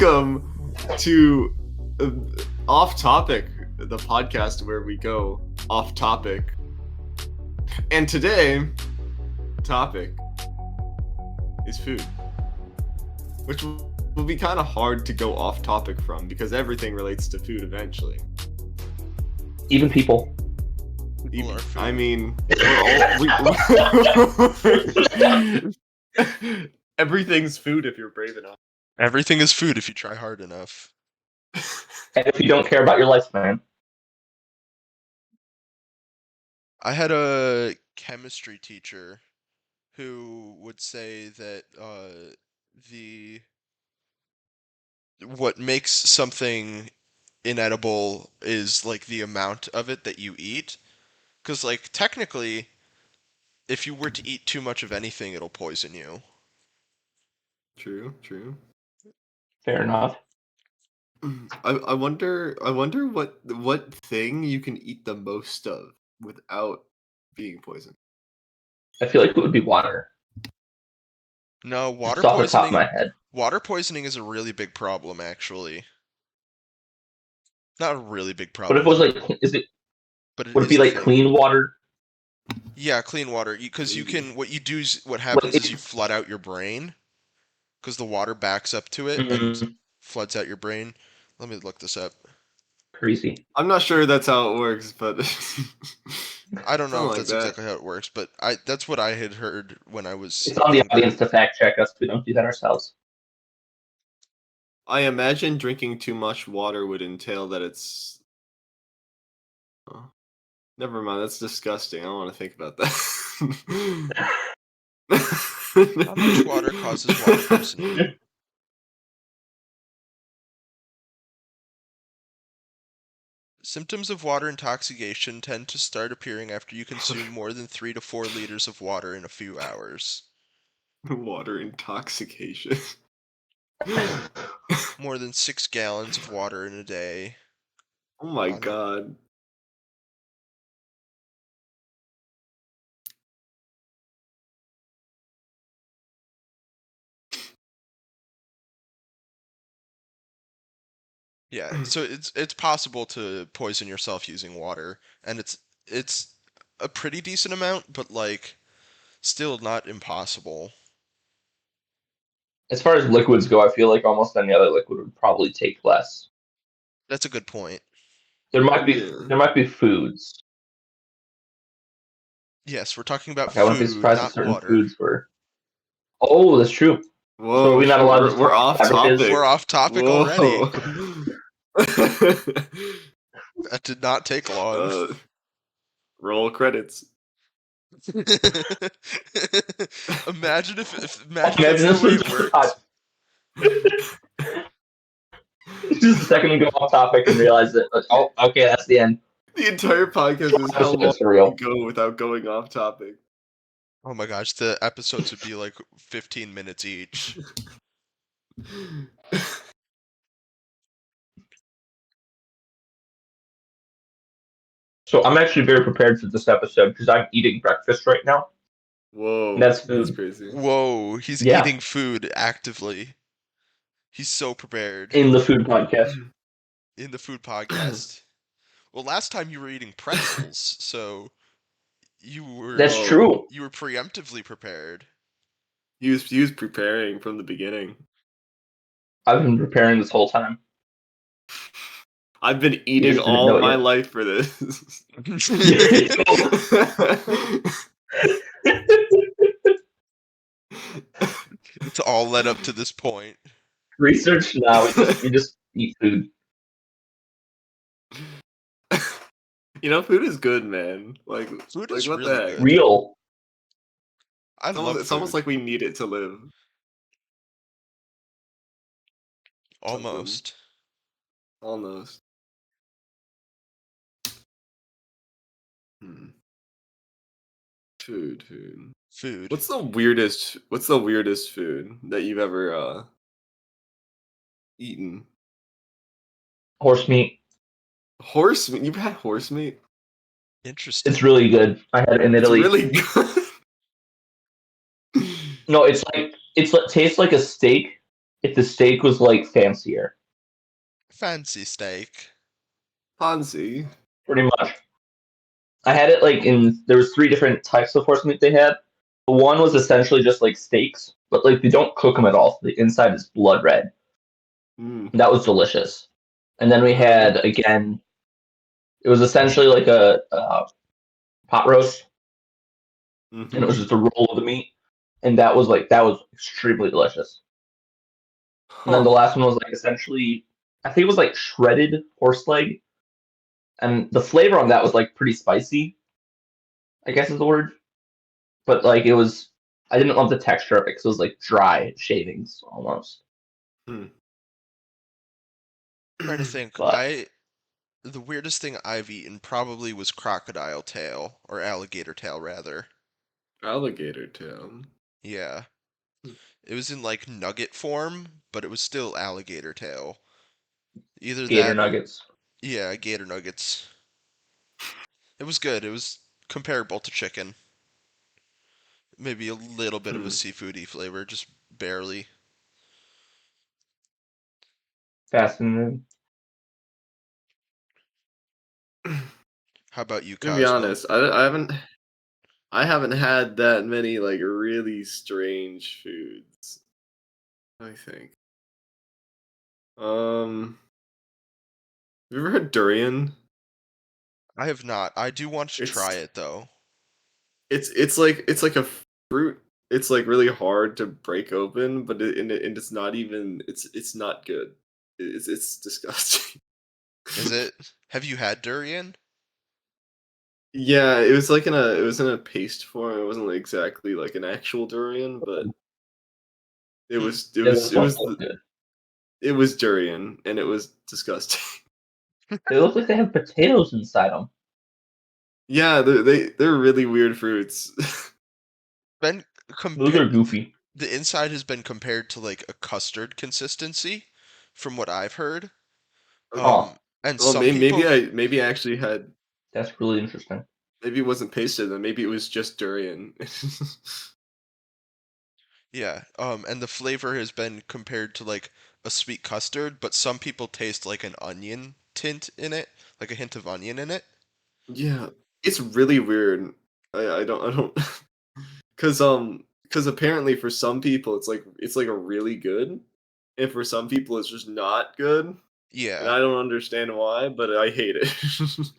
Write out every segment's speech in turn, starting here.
Welcome to Off Topic, the podcast where we go off topic. And today, topic is food, which will be kind of hard to go off topic from because everything relates to food eventually. Even people. I mean, everything's food if you're brave enough. Everything is food if you try hard enough. And if you don't care about your lifespan. I had a chemistry teacher who would say that what makes something inedible is like the amount of it that you eat. Because like technically, if you were to eat too much of anything, it'll poison you. True. Fair enough. I wonder what thing you can eat the most of without being poisoned. I feel like it would be water. No, water Just off the top of poisoning. my head. Water poisoning is a really big problem, actually. Not a really big But problem. if it was like, would it be like clean water? Yeah, clean water. Because you can. What you do is what happens is you flood out your brain, because the water backs up to it and floods out your brain. Let me look this up. Crazy. I'm not sure that's how it works, but I don't know if like that's exactly how it works, but that's what I had heard when I was. It's on the audience to fact check us. We don't do that ourselves. I imagine drinking too much water would entail that it's. Oh, never mind, that's disgusting. I don't want to think about that. How much water causes water poisoning? Symptoms of water intoxication tend to start appearing after you consume more than 3 to 4 liters of water in a few hours. Water intoxication. More than 6 gallons of water in a day. Oh my god. Yeah, so it's possible to poison yourself using water, and it's a pretty decent amount, but like still not impossible. As far as liquids go, I feel like almost any other liquid would probably take less. That's a good point. There might be foods. Yes, we're talking about I wouldn't be food, surprised if not certain water. foods were. Oh, that's true. Whoa, So are we not allowed to we're off topic. We're off topic already. That That did not take long. Roll credits. Imagine if that's this the way was it worked. Just a second to go off topic and realize that. Oh, okay, that's the end. The entire podcast is how long surreal. we go without going off topic. Oh my gosh, the episodes would be like 15 minutes each. So I'm actually very prepared for this episode because I'm eating breakfast right now. Whoa, that's food. That's crazy. Whoa, he's eating food actively. He's so prepared. In the food podcast. In the food podcast. Well, last time you were eating pretzels, so you were. That's true. You were preemptively prepared. He was preparing from the beginning. I've been preparing this whole time. I've been eating all my life for this. It's all led up to this point. Research now. We just eat food. You know, food is good, man. Like food is what really the heck? good. Real. It's almost like we need it to live. Almost. Almost. Food. What's the weirdest food that you've ever eaten? Horse meat. Horse meat? You've had horse meat? Interesting. It's really good. I had it in Italy. It's really good. No, it tastes like a steak, if the steak was like fancier. Fancy steak. Hansi. Pretty much. I had it like there was 3 different types of horse meat they had. One was essentially just like steaks, but like they don't cook them at all. So the inside is blood red. Mm. That was delicious. And then we had again, it was essentially like a pot roast, and it was just a roll of the meat, and that was extremely delicious. And then the last one was like essentially, I think it was like shredded horse leg, and the flavor on that was like pretty spicy, I guess is the word. But like I didn't love the texture of it because it was like dry shavings almost. Trying to think. But The weirdest thing I've eaten probably was crocodile tail, or alligator tail rather. Alligator tail. Yeah. It was in like nugget form, but it was still alligator tail. Either gator that or nuggets. yeah, gator nuggets. It was good. It was comparable to chicken. Maybe a little bit of a seafoody flavor, just barely. Fascinating. How about you, To be Cosmo? honest, I haven't had that many like really strange foods. I think. Have you ever had durian? I have not. I do want to try It's it though. it's like a fruit. It's like really hard to break open, but and it's not even it's not good. It's disgusting. Is it? Have you had durian? Yeah, it was in a paste form. It wasn't exactly like an actual durian, but Hmm. Yeah, those don't look good. it was durian, and it was disgusting. They look like they have potatoes inside them. Yeah, they're really weird fruits. Been Those compared. are goofy. The inside has been compared to like a custard consistency, from what I've heard. Huh. And Well, some people, maybe I actually had That's really interesting. maybe it wasn't pasted, then maybe it was just durian. yeah, and the flavor has been compared to like a sweet custard, but some people taste like an onion tint in it, like a hint of onion in it. Yeah, it's really weird. I don't because apparently for some people it's like a really good, and for some people it's just not good, and Yeah, I don't understand why, but I hate it.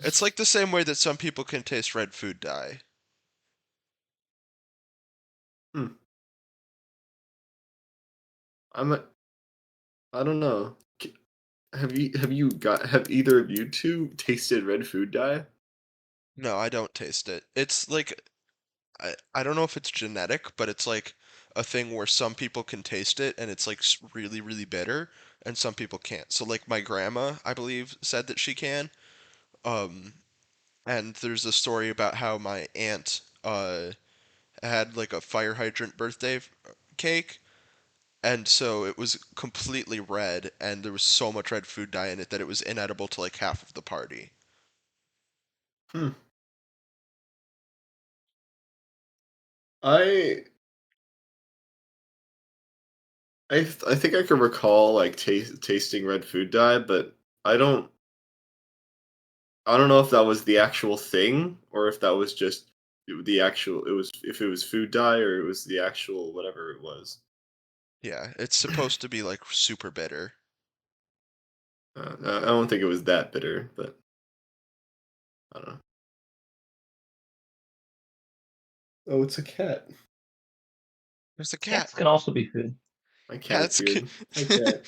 it's like the same way that some people can taste red food dye. Hmm. I'm a, I don't know. Have either of you two tasted red food dye? No, I don't taste it. It's like I don't know if it's genetic, but it's like a thing where some people can taste it and it's like really really bitter and some people can't. So like my grandma, I believe, said that she can. Um and there's a story about how my aunt had like a fire hydrant birthday cake and so it was completely red and there was so much red food dye in it that it was inedible to like half of the party. Hmm. I I think I can recall like tasting red food dye, but I don't I don't know if that was the actual thing or if that was just the actual it was if it was food dye or it was the actual whatever it was. Yeah, it's supposed to be like super bitter. I don't think it was that bitter, but I don't know. Oh, it's a cat. There's a cat. Cats can also be food. My cat is Cats can... good.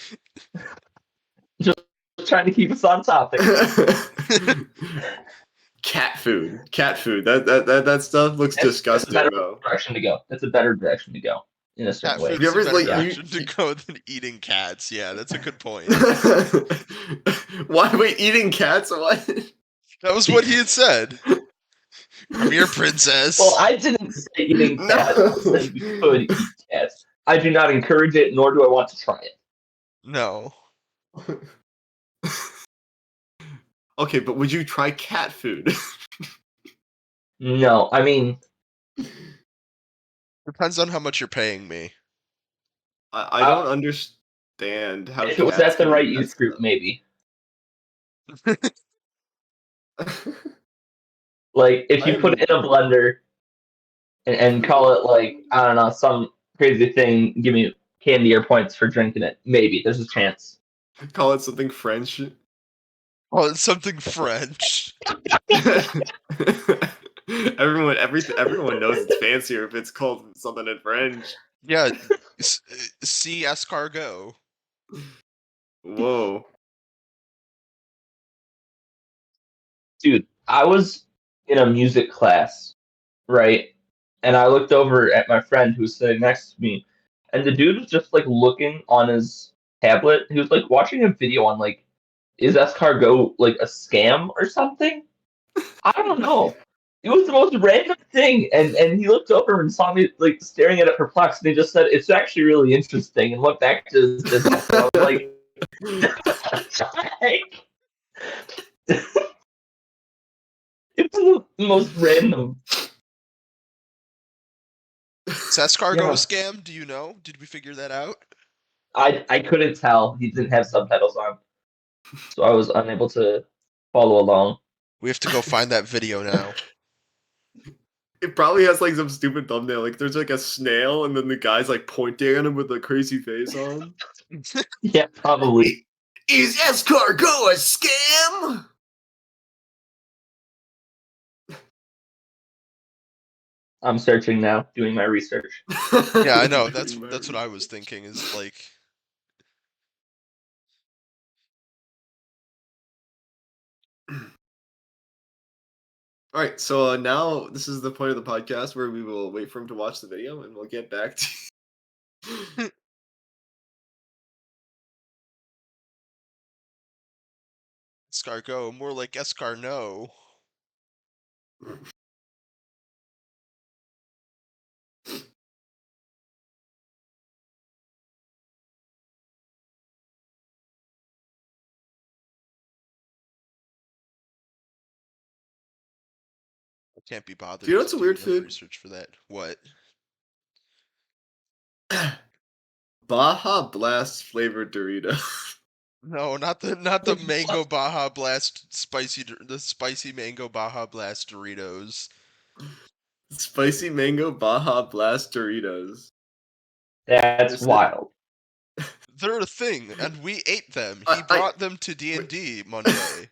My cat. Just trying to keep us on topic. Cat food. Cat food. That stuff looks That's a disgusting better though. direction to go. That's a better direction to go in a certain Cat way. Have you food's a ever better like Yeah. direction to go than eating cats. Yeah, that's a good point. Why wait eating cats? What? That was what he had said. Come here, princess. Well, I didn't say eating cats. I said you could eat cats. I do not encourage it, nor do I want to try it. No. Okay, but would you try cat food? No, I mean, Depends on how much you're paying me. I don't understand. banned. How If it was cats at the can right eat that youth group, maybe. stuff. Like if you put it in I'm a blender and call it like I don't know some crazy thing, give me candy or points for drinking it. Maybe there's a chance. call it something French. Oh, it's something French. Everyone knows it's fancier if it's called something in French. Yeah, see escargot. Whoa. Dude, I was in a music class, right? And I looked over at my friend who was sitting next to me, and the dude was just like looking on his tablet. He was like watching a video on like, is escargot like a scam or something? I don't know. It was the most random thing, and he looked over and saw me like staring at it perplexed, and he just said, "It's actually really interesting," and went back to his business. And I was like, it was the most random. Is escargot Yeah, a scam? Do you know? Did we figure that out? I couldn't tell. He didn't have subtitles on, so I was unable to follow along. We have to go find that video now. It probably has like some stupid thumbnail. Like there's like a snail, and then the guy's like pointing at him with a crazy face on. Yeah, probably. Is escargot a scam? I'm searching now, doing my research. Yeah, I know. That's what I was thinking. Is like, All right, so now this is the point of the podcast where we will wait for him to watch the video, and we'll get back to. escargot, more like escarno. I can't be bothered Do you know to what's a do weird enough food? research for that. What? Baja Blast flavored Dorito. No, not the mango Baja Blast the spicy mango Baja Blast Doritos. Spicy mango Baja Blast Doritos. That's Is it? wild. They're a thing, and we ate them. He I brought them to D&D Monday.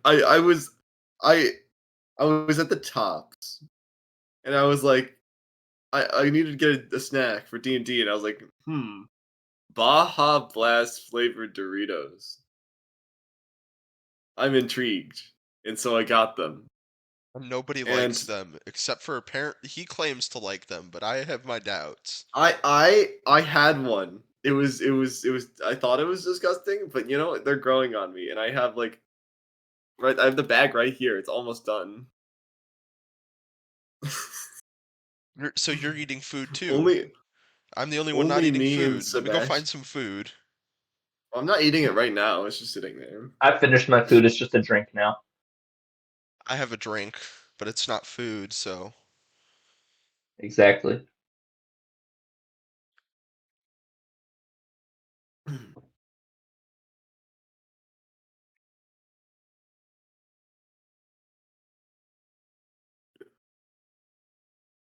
I was I I was at the Tops, and I was like, I needed to get a snack for D&D, and I was like, Baja Blast flavored Doritos. I'm intrigued, and so I got them. And nobody And likes them, except for he claims to like them, but I have my doubts. I had one. It was I thought it was disgusting, but you know, they're growing on me, and I have like right I have the bag right here. It's almost done. So you're eating food too. only I'm the only one not only eating me and food. Let me go Sebastian. find some food. I'm not eating it right now. It's just sitting there. I finished my food. It's just a drink now. I have a drink, but it's not food, so. Exactly.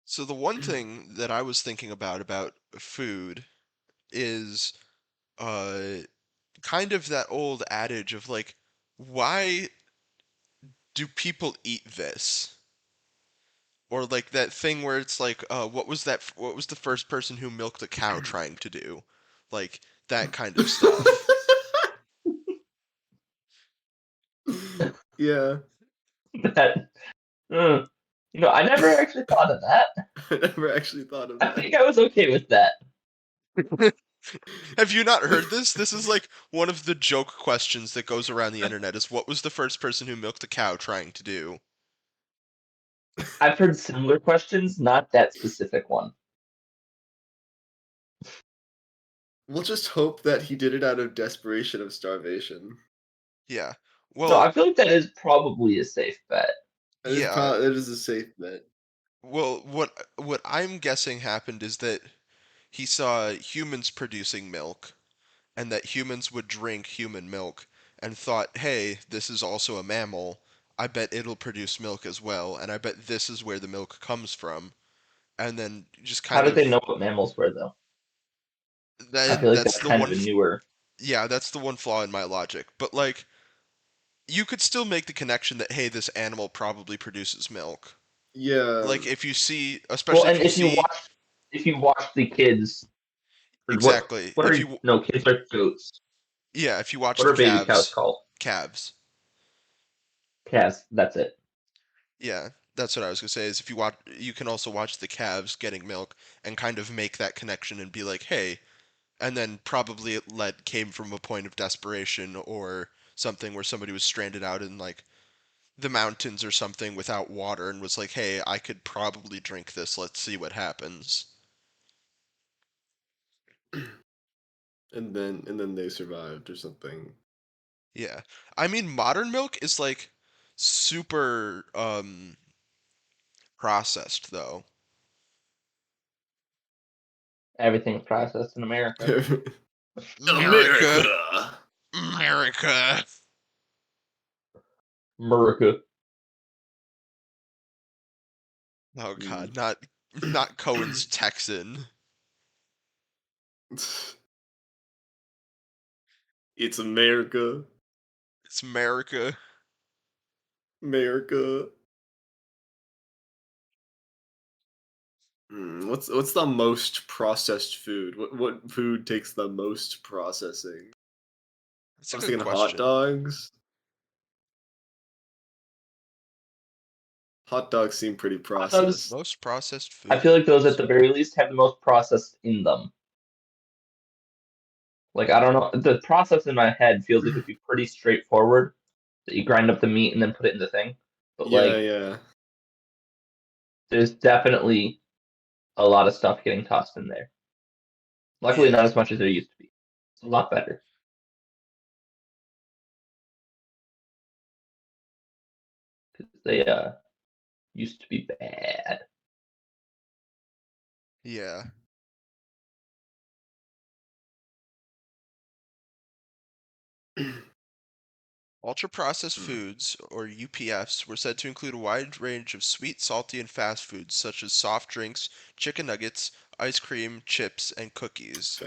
So the one thing that I was thinking about food is uh kind of that old adage of like, why do people eat this? Or like that thing where it's like, what was the first person who milked a cow trying to do? Like that kind of stuff. Yeah. That, I never actually thought of that. I never actually thought of I that. think I was okay with that. Have you not heard this? This is like one of the joke questions that goes around the internet is what was the first person who milked a cow trying to do? I've heard similar questions, not that specific one. We'll just hope that he did it out of desperation of starvation. Yeah. No, Well, I feel like that is probably a safe bet. yeah. That is a safe bet. Well, what I'm guessing happened is that he saw humans producing milk and that humans would drink human milk and thought, hey, this is also a mammal. I bet it'll produce milk as well, and I bet this is where the milk comes from. And then just How kind did they of know what mammals were, though? I feel like that's that's the kind of one a newer. yeah, that's the one flaw in my logic. But like you could still make the connection that hey, this animal probably produces milk. Yeah. Like if you see, Well, especially if and you see if you watch the kids, or exactly, what if are you no kids are goats. yeah, if you watch What the are baby cows called? calves. Calves. That's it. Yeah, that's what I was gonna say. Is if you watch, you can also watch the calves getting milk and kind of make that connection and be like, hey, and then probably it came from a point of desperation or something where somebody was stranded out in like the mountains or something without water and was like, hey, I could probably drink this. Let's see what happens. And then they survived or something. Yeah. I mean, modern milk is like super processed though. Everything's processed in America. America. America. America. America. Oh Mm. god, not Cohen's Texan. It's America. It's America. America. What's the most processed food? What food takes the most processing? That's I a was good thinking hot question. dogs. Hot dogs seem pretty Hot dogs. processed. Most processed I feel like those foods. at the very least have the most processed in them. Like I don't know, the process in my head feels like it'd be pretty straightforward. That you grind up the meat and then put it in the thing. But Yeah, like, yeah. there's definitely a lot of stuff getting tossed in there. Luckily, Yeah. not as much as there used to be. It's a lot better. Because they used to be bad. Yeah. Ultra processed foods, or UPFs, were said to include a wide range of sweet, salty, and fast foods such as soft drinks, chicken nuggets, ice cream, chips, and cookies.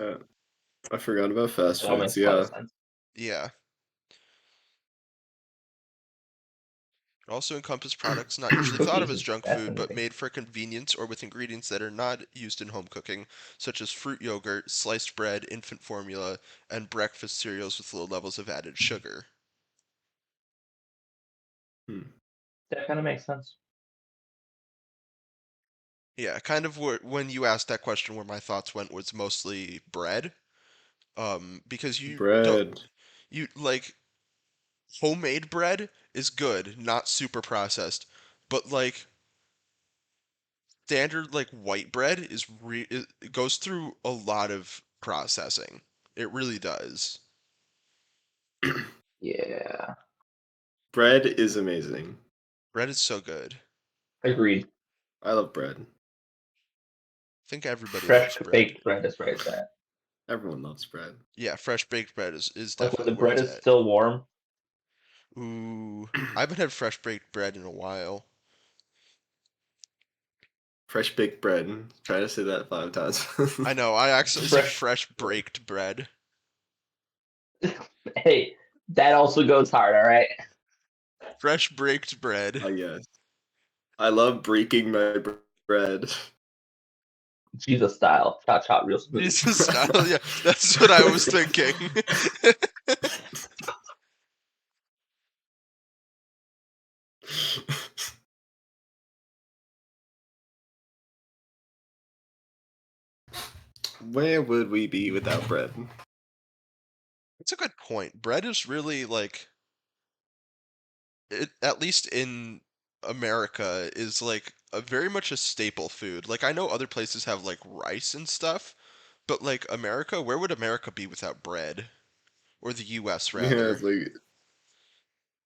I forgot about fast It all foods. makes a lot of Yeah. sense. Yeah. It also encompassed products not usually thought of Cookies as is junk food, but fascinating. made for convenience or with ingredients that are not used in home cooking, such as fruit yogurt, sliced bread, infant formula, and breakfast cereals with low levels of added sugar. Hmm. That kind of makes sense. Yeah, kind of when you asked that question, where my thoughts went was mostly bread. Because you don't Bread. you like homemade bread is good, not super processed, but like standard like white bread it goes through a lot of processing. It really does. Yeah, Bread is amazing. Bread is so good. agreed. I love bread. I think everybody Fresh loves bread. baked bread is where it's at. Everyone loves bread. Yeah, fresh baked bread is Like when definitely the where bread it's is at. still warm. Ooh, I haven't had fresh baked bread in a while. Fresh baked bread. Try to say that 5 times. I know, I accidentally said Fresh. fresh baked bread. Hey, that also goes hard. All right. Fresh baked bread. Yes. I love breaking my bread. Jesus style. Chop chop real smooth. Jesus style, yeah, that's what I was thinking. Where would we be without bread? That's a good point. Bread is really like at least in America is like a very much a staple food. Like I know other places have like rice and stuff, but like America, where would America be without bread? Or the US Yeah, rather. it's like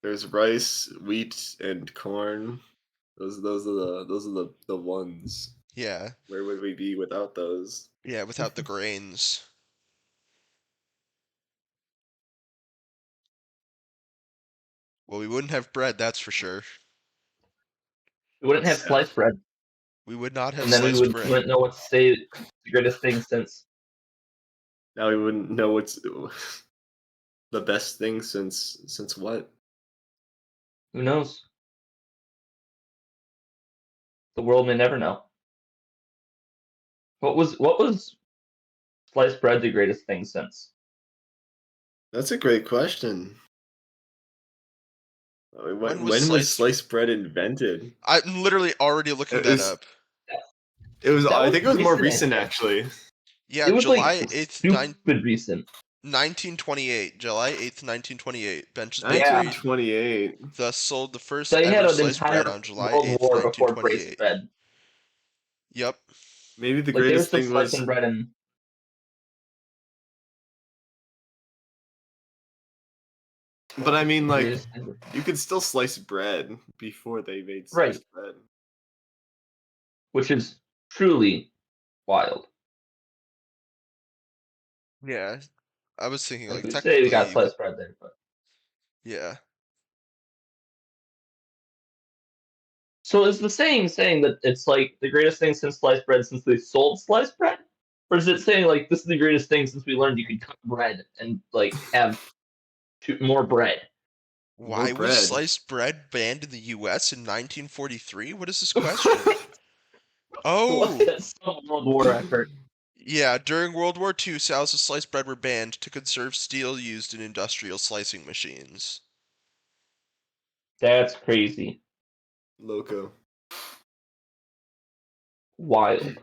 there's rice, wheat, and corn. Those are the ones. Yeah. Where would we be without those? Yeah, without the grains. Well, we wouldn't have bread, that's for sure. We wouldn't have Yeah. sliced bread, We would not have and then we sliced bread. wouldn't know what to say the greatest thing since. Now we wouldn't know what's the best thing since what? Who knows? The world may never know. What was sliced bread the greatest thing since? That's a great question. When was When was sliced? sliced bread invented? I'm literally already looking It that was. up. It was. That I was think it was more recent, I recent, think. actually. Yeah, It was like July 8th, stupid recent. 1928. July 8th, 1928. Bench's Yeah. Bakery 1928. thus sold the first They had ever an sliced bread entire on July World 8th, War before braised 1928. bread. Yep. Maybe the Like they were greatest still thing slicing was. bread and But I mean, the like, greatest thing. you could still slice bread before they made Right. sliced bread. Which is truly wild. Yeah. I was thinking, Like like, we say we got technically, sliced bread there, but yeah. so is the saying that it's like the greatest thing since sliced bread since they sold sliced bread? Or is it saying like this is the greatest thing since we learned you could cut bread and like have more bread? More Why was bread. sliced bread banned in the US in 1943? What is this question? Was Oh, it some World War effort? yeah. During World War II, sales of sliced bread were banned to conserve steel used in industrial slicing machines. That's crazy. Loco. Wild.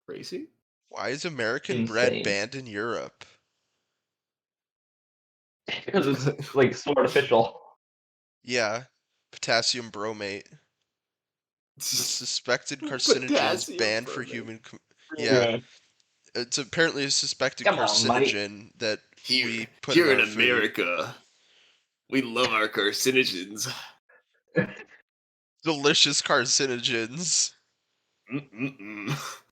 Crazy? Why is American bread Insane. banned in Europe? Because it's like so artificial. Yeah, potassium bromate. The suspected carcinogens Potassium banned for bromate. Yeah, it's apparently a suspected Come on, Mike. carcinogen that Here, we put in here in our food. America, we love our carcinogens. Delicious carcinogens. Mm-mm-mm.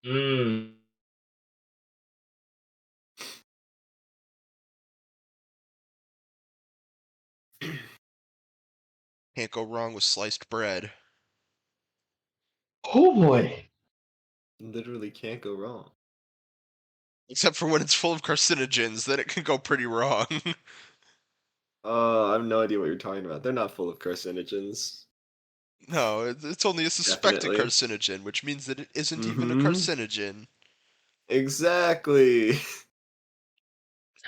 Mmm. Can't go wrong with sliced bread. Oh boy. Literally can't go wrong. Except for when it's full of carcinogens, then it can go pretty wrong. I have no idea what you're talking about. They're not full of carcinogens. No, it's only a suspected Definitely. carcinogen, which means that it isn't even a Mm-hmm. carcinogen. Exactly.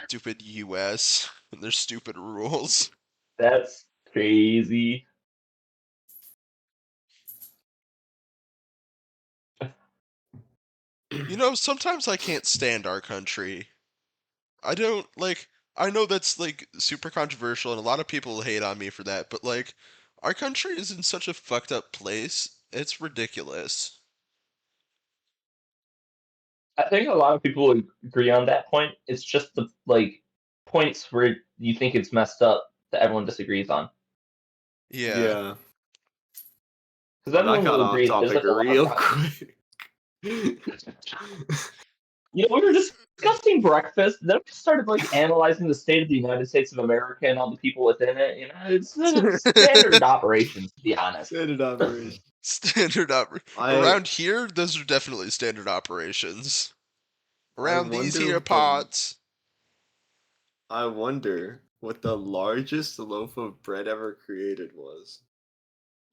Stupid US and their stupid rules. That's crazy. You know, sometimes I can't stand our country. I don't like. I know that's like super controversial, and a lot of people hate on me for that. But like, our country is in such a fucked up place. It's ridiculous. I think a lot of people would agree on that point. It's just the like points where you think it's messed up that everyone disagrees on. Yeah. Yeah. Because Oh, that everyone got will off agree that there's topic like a lot of real problems. quick. You know, we were discussing breakfast, then we started like analyzing the state of the United States of America and all the people within it. You know, it's standard operations, to be honest. Standard operation. Standard I around here, those are definitely standard operations. I Around these wonder here what the parts. I wonder what the largest loaf of bread ever created was.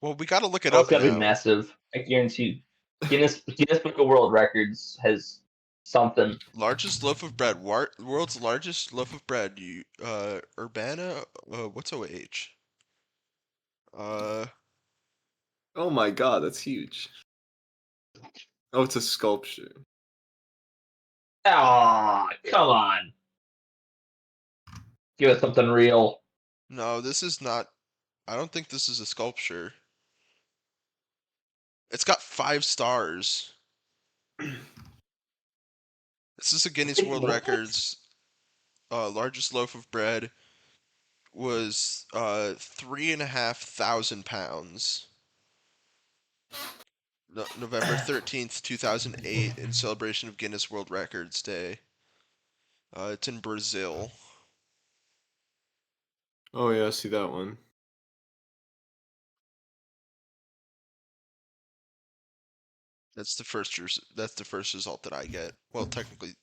Well, we gotta look it Oh, it's up got to be now. massive. I guarantee you. Guinness Book of World Records has something. Largest loaf of bread. World's largest loaf of bread. Urbana. What's OH? Uh, Oh my god, that's huge. Oh, it's a sculpture. Ah, come on. Give us something real. no, this is not. I don't think this is a sculpture. It's got 5 stars. This is a Guinness Wait, World what? Records. Largest loaf of bread was 3,500 pounds. November 13th, 2008, in celebration of Guinness World Records Day. It's in Brazil. Oh yeah, I see that one. That's the first result that I get. Well, technically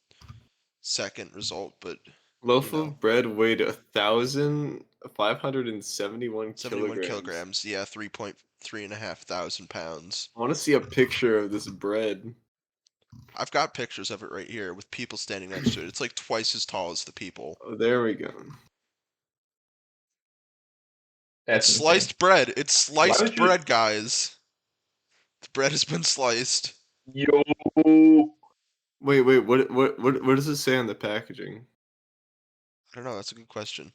second result, but Loaf of bread weighed 1,571 71 kilograms. kilograms. Yeah, 3.5 pounds. I want to see a picture of this bread. I've got pictures of it right here with people standing next to it. It's like twice as tall as the people. Oh, there we go. That's It's insane. sliced bread. It's sliced would you- bread, guys. The bread has been sliced. Yo. Wait, what does it say on the packaging? I don't know. That's a good question.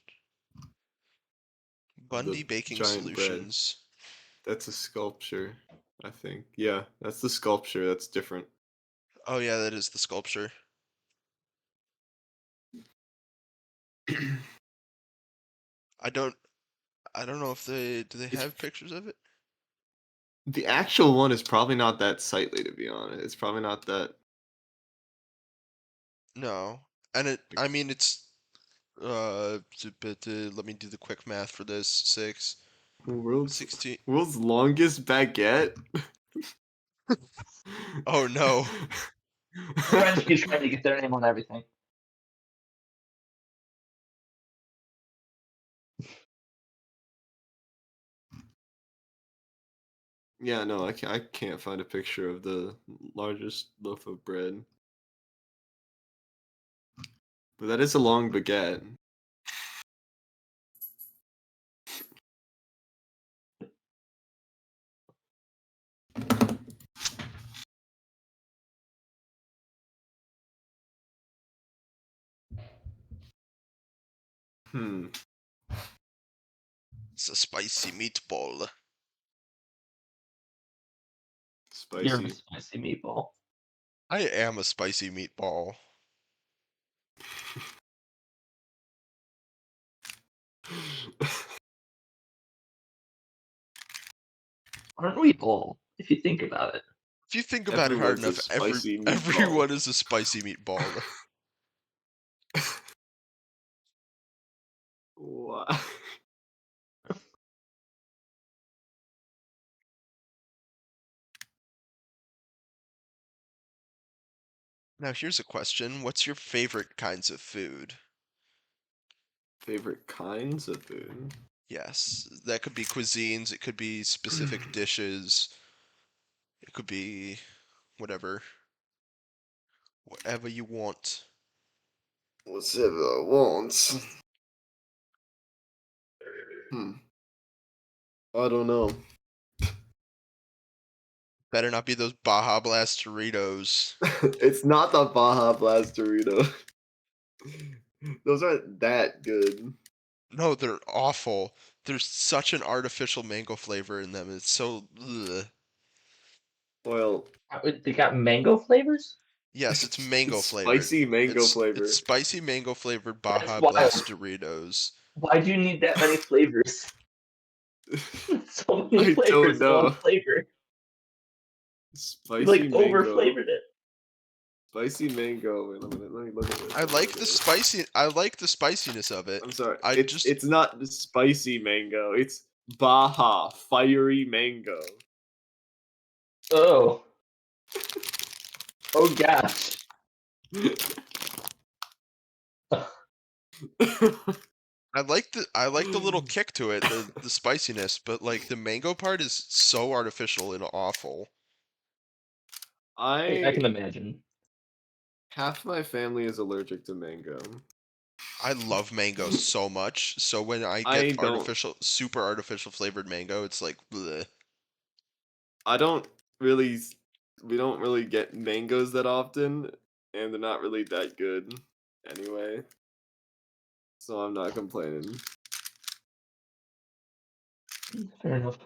Of Bundy the Baking giant bread. Solutions. That's a sculpture, I think. Yeah, that's the sculpture. That's different. Oh yeah, that is the sculpture. I don't know if do they It's- have pictures of it? The actual one is probably not that sightly, to be honest. It's probably not that. No. And I mean it's but let me do the quick math for this. 16. World's longest baguette. Oh no. French keeps trying to get their name on everything. Yeah, no, I can't find a picture of the largest loaf of bread. But that is a long baguette. It's a spicy meatball. You're a Spicy. spicy meatball. I am a spicy meatball. Aren't we all? If you think about it. If you think about it hard Everyone's a enough, spicy meatball. everyone is a spicy meatball. What? Now here's a question. What's your favorite kinds of food? Favorite kinds of food? Yes, that could be cuisines, it could be specific dishes, it could be whatever. Whatever you want. Whatever I want. I don't know. Better not be those Baja Blast Doritos. It's not the Baja Blast Dorito. Those aren't that good. No, they're awful. There's such an artificial mango flavor in them. It's so ugh. Well, They got mango flavors? Yes, it's mango it's flavored. spicy mango flavor. It's spicy mango flavored That's Baja wild. Blast Doritos. Why do you need that many flavors? So many I don't flavors, know. one flavor. Spicy You like mango. over-flavored it. Spicy mango. Wait, let me look at this. I like the spiciness of it. I'm sorry. I It's just it's not the spicy mango. It's Baja fiery mango. Oh. Oh gosh. I like the little kick to it, the spiciness, but like the mango part is so artificial and awful. I can imagine. Half my family is allergic to mango. I love mango so much. So when I I get don't. super artificial flavored mango, it's like bleh. I don't really. We don't really get mangoes that often, and they're not really that good anyway. So I'm not complaining. Fair enough.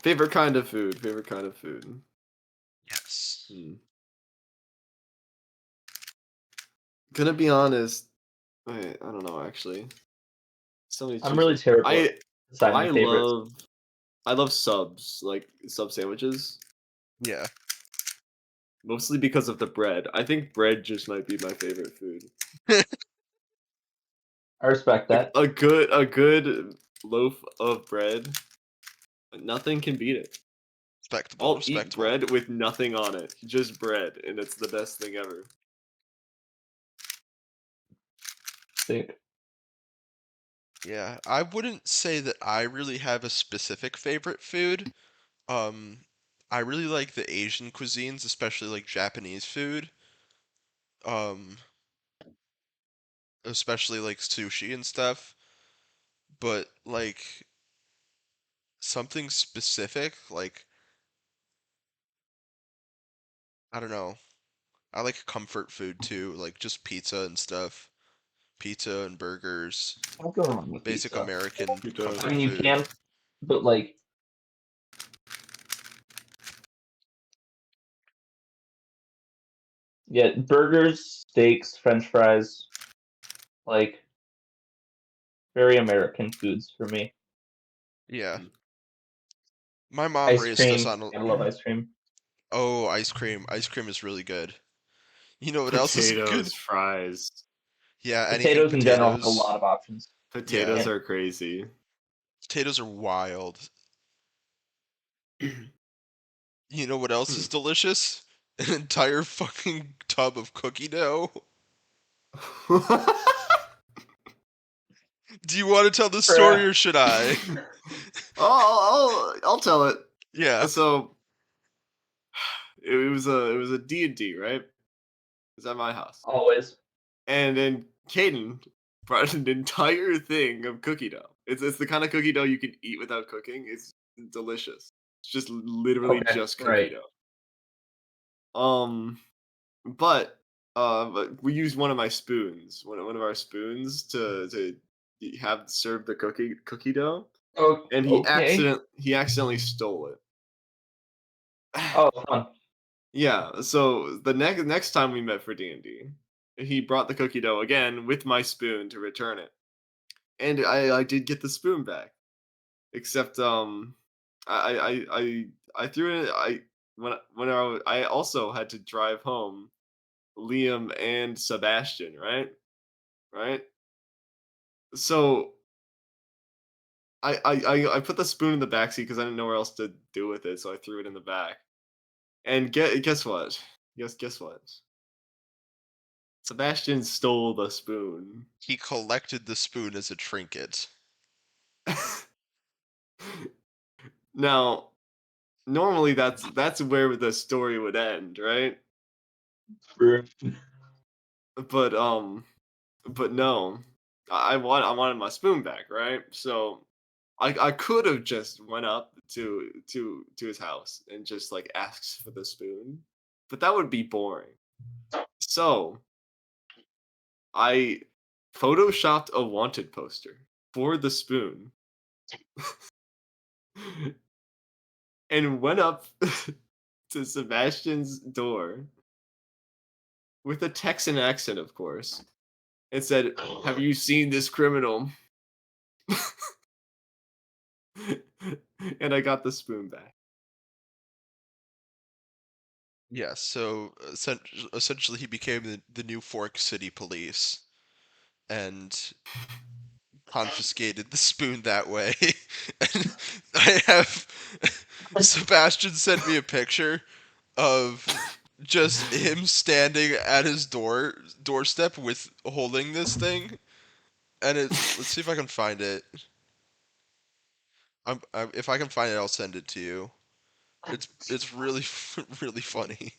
Favorite kind of food. Favorite kind of food. Yes. Gonna be honest. Wait, I don't know actually. I'm really terrible at deciding I my favorites. love subs, like sub sandwiches. Yeah. Mostly because of the bread. I think bread just might be my favorite food. I respect that. A good loaf of bread. Nothing can beat it. Respectable. I'll eat bread with nothing on it. Just bread, and it's the best thing ever. Sick. Yeah, I wouldn't say that I really have a specific favorite food. I really like the Asian cuisines, especially like Japanese food. Um, especially like sushi and stuff. But like something specific, like I don't know. I like comfort food too, like just pizza and stuff. Pizza and burgers. I'll go wrong with Basic pizza. American You don't. I comfort mean, you food. can, but like, yeah, burgers, steaks, French fries, like very American foods for me. Yeah. My mom Ice raised us cream, on I love ice cream. oh, ice cream. Ice cream is really good. You know what else is good? Potatoes, fries. Yeah, anything Potatoes in general have a potatoes. lot of options. Potatoes Yeah, are crazy. potatoes are wild. You know what else is delicious? An entire fucking tub of cookie dough. Do you want to tell the story Bruh. or should I? I'll tell it. Yeah. So it was a D&D, right? It was at my house. Always. And then Caden brought an entire thing of cookie dough. It's the kind of cookie dough you can eat without cooking. It's delicious. It's just literally Okay, just cookie right. dough. But we used one of my spoons, one of our spoons to have serve the cookie dough, Oh, and okay. he accidentally stole it. Oh, fun. Yeah, so the next time we met for D&D, he brought the cookie dough again with my spoon to return it. And I did get the spoon back. Except I threw it I also had to drive home Liam and Sebastian, right? Right? So I put the spoon in the backseat because I didn't know where else to do with it, so I threw it in the back. And guess what? Guess what? Sebastian stole the spoon. He collected the spoon as a trinket. Now, normally that's where the story would end, right? Bruh. But but no. I wanted my spoon back, right? So I could have just went up to his house and just like asked for the spoon, but that would be boring. So I photoshopped a wanted poster for the spoon and went up to Sebastian's door with a Texan accent, of course, and said, "Have you seen this criminal?" And I got the spoon back. Yeah, so essentially he became the new Fork City Police and confiscated the spoon that way. And I have Sebastian sent me a picture of just him standing at his doorstep with holding this thing, and let's see if I can find it. If I can find it, I'll send it to you. It's really really funny.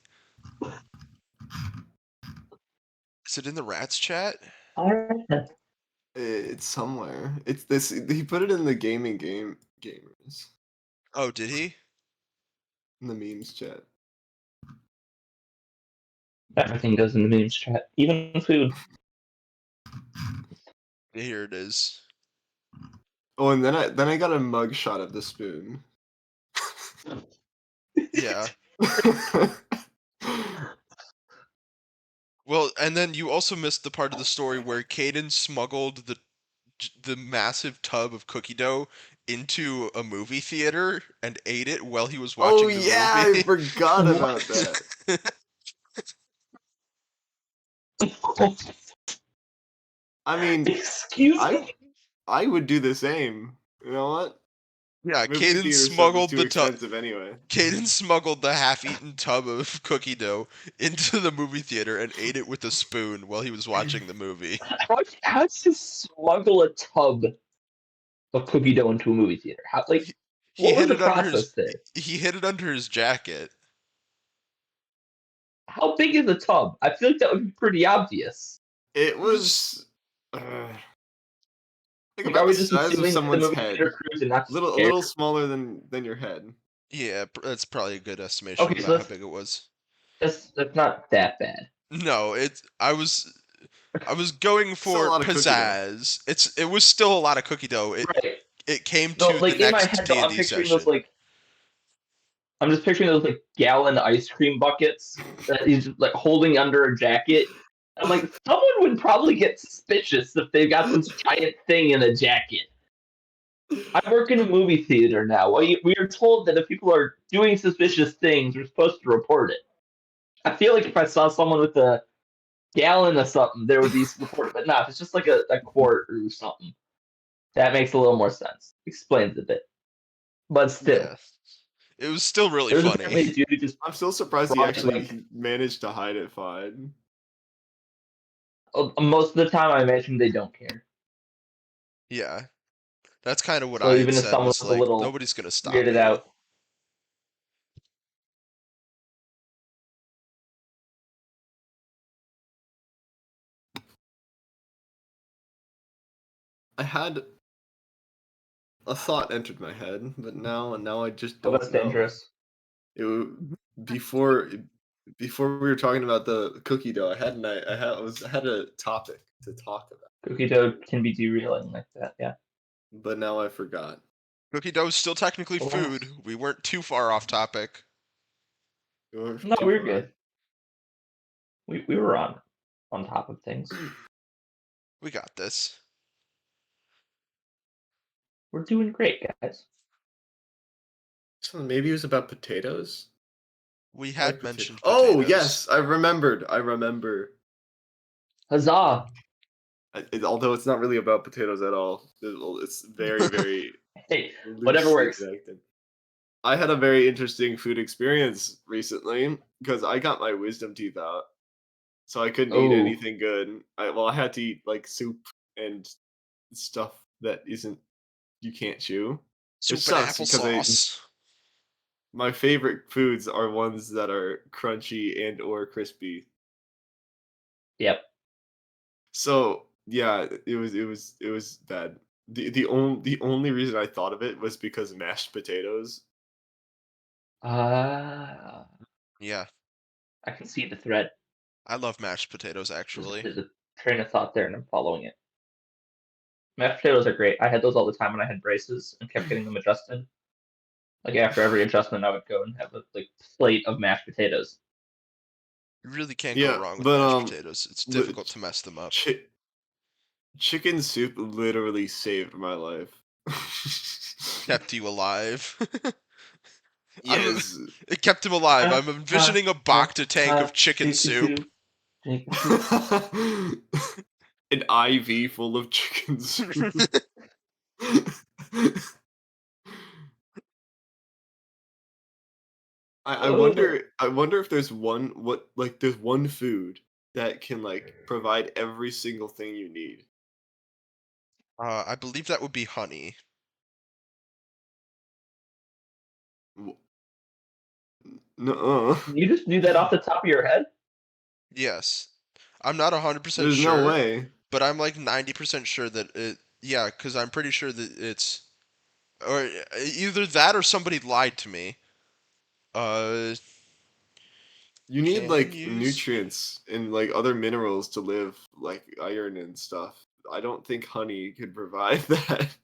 Is it in the rats chat? Alright. It's somewhere. It's this. He put it in the gamers Oh, did he? in the memes chat. Everything goes in the memes chat, even food. Here it is. Oh, and then I got a mug shot of the spoon. Yeah. Well, and then you also missed the part of the story where Caden smuggled the massive tub of cookie dough into a movie theater and ate it while he was Oh watching the yeah, I movie. forgot about What? that. I mean, Excuse me. I would do the same. You know what? Yeah, Movie Caden theater stuff is smuggled too the tub. expensive anyway. Caden smuggled the half-eaten tub of cookie dough into the movie theater and ate it with a spoon while he was watching the movie. How'd you smuggle a tub of cookie dough into a movie theater? How, like, He what was hid the it under his process there? he hid it under his jacket. How big is the tub? I feel like that would be pretty obvious. It It was was like Like, are about the we just size of assuming that the someone's movie head. theater crews are not A scared? little smaller than your head. yeah, that's probably a good estimation Okay, so about how big it was. that's not that bad. No, I was going Still a for lot of cookie dough. pizzazz. It was still a lot of cookie dough. Right. It came No, to the like in my next head though, D&D session. I'm just picturing those like gallon ice cream buckets that he's just, like holding under a jacket. I'm like, someone would probably get suspicious if they got this giant thing in a jacket. I work in a movie theater now. We are told that if people are doing suspicious things, we're supposed to report it. I feel like if I saw someone with a gallon of something, there would be report. But not. If it's just like a quart or something, that makes a little more sense. Explains a bit. But still, Yeah. It was still really there's funny. apparently a dude who just I'm still surprised he brought it, actually like, managed to hide it fine. most of the time, I imagine they don't care. Yeah. That's kind of what So I had even if said someone was was a like little nobody's going to stop weirded him. out, I had a thought entered my head, but now I just oh, don't that's know. dangerous. Before we were talking about the cookie dough, I had a topic to talk about, Cookie dough can be derailing like that. Yeah. but now I forgot. Cookie dough is still technically Alas. food. We weren't too far off topic. You're No, too we're far. good. We were on top of things. We got this. We're doing great, guys. So maybe it was about potatoes. We I like had mentioned Oh potatoes. yes, I remembered. I remember. Huzzah! Although it's not really about potatoes at all. It's very very Hey, whatever loosely works. connected. I had a very interesting food experience recently because I got my wisdom teeth out, so I couldn't eat Oh, anything good. I had to eat like soup and stuff that isn't you can't chew, which Soup and sucks because applesauce. my favorite foods are ones that are crunchy and or crispy. yep. So yeah, it was bad. The only reason I thought of it was because mashed potatoes. Ah, Yeah, I can see the thread. I love mashed potatoes actually. There's a train of thought there, and I'm following it. Mashed potatoes are great. I had those all the time when I had braces and kept getting them adjusted. Like after every adjustment, I would go and have a like plate of mashed potatoes. You really can't go Yeah, wrong with but mashed potatoes. It's li- difficult to mess them up. chi- chicken soup literally saved my life. Kept you alive. I'm, Yes. it kept him alive. I'm envisioning a Bacta tank of chicken soup. Chicken soup. An IV full of chicken soup. I wonder if there's there's one food that can like provide every single thing you need. I believe that would be honey. No, Can you just do that off the top of your head? Yes. I'm not 100% there's no sure, way. but I'm like 90% sure that it. Yeah, because I'm pretty sure that it's. Or either that or somebody lied to me. Uh, You need can like use. nutrients and like other minerals to live, like iron and stuff. I don't think honey could provide that.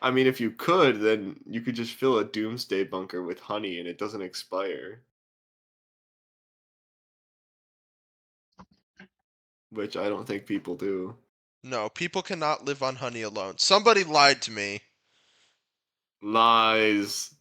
I mean, if you could, then you could just fill a doomsday bunker with honey and it doesn't expire, which I don't think people do. No, people cannot live on honey alone. Somebody lied to me. Lies.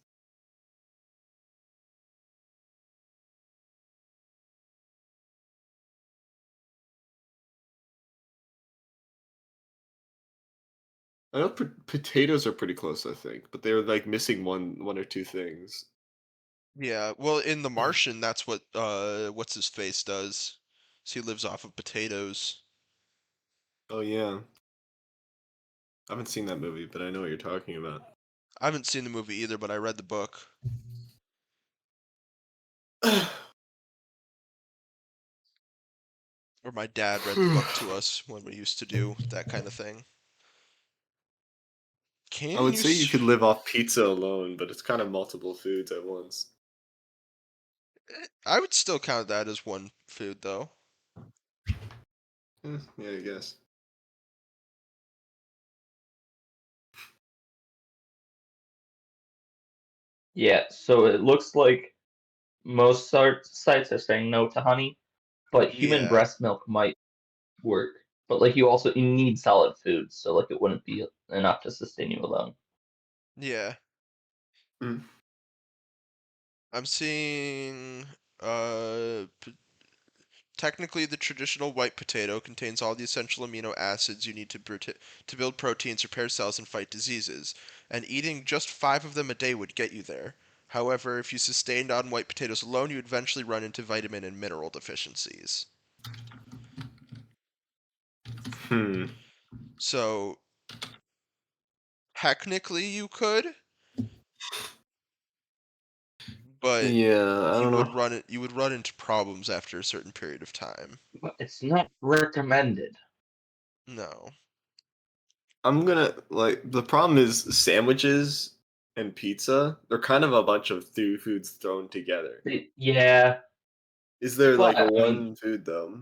I know potatoes are pretty close, I think, but they're like missing one or two things. Yeah, well, in The Martian, that's what what's his face does. So he lives off of potatoes. Oh yeah, I haven't seen that movie, but I know what you're talking about. I haven't seen the movie either, but I read the book. Or my dad read the book to us when we used to do that kind of thing. I Can would you say you could live off pizza alone, but it's kind of multiple foods at once. I would still count that as one food though. Yeah, I guess. Yeah, so it looks like most sites are saying no to honey, but human Yeah. breast milk might work. But like you need solid food, so like it wouldn't be enough to sustain you alone. Yeah. Mm. I'm seeing technically the traditional white potato contains all the essential amino acids you need to build proteins, repair cells, and fight diseases. And eating just 5 of them a day would get you there. However, if you sustained on white potatoes alone, you would eventually run into vitamin and mineral deficiencies. Hmm. So, technically you could, but Yeah, I don't know. you would run into problems after a certain period of time. But it's not recommended. No. I'm gonna like the problem is sandwiches and pizza. They're kind of a bunch of foods thrown together. Yeah, Is there but like a I mean, one food though?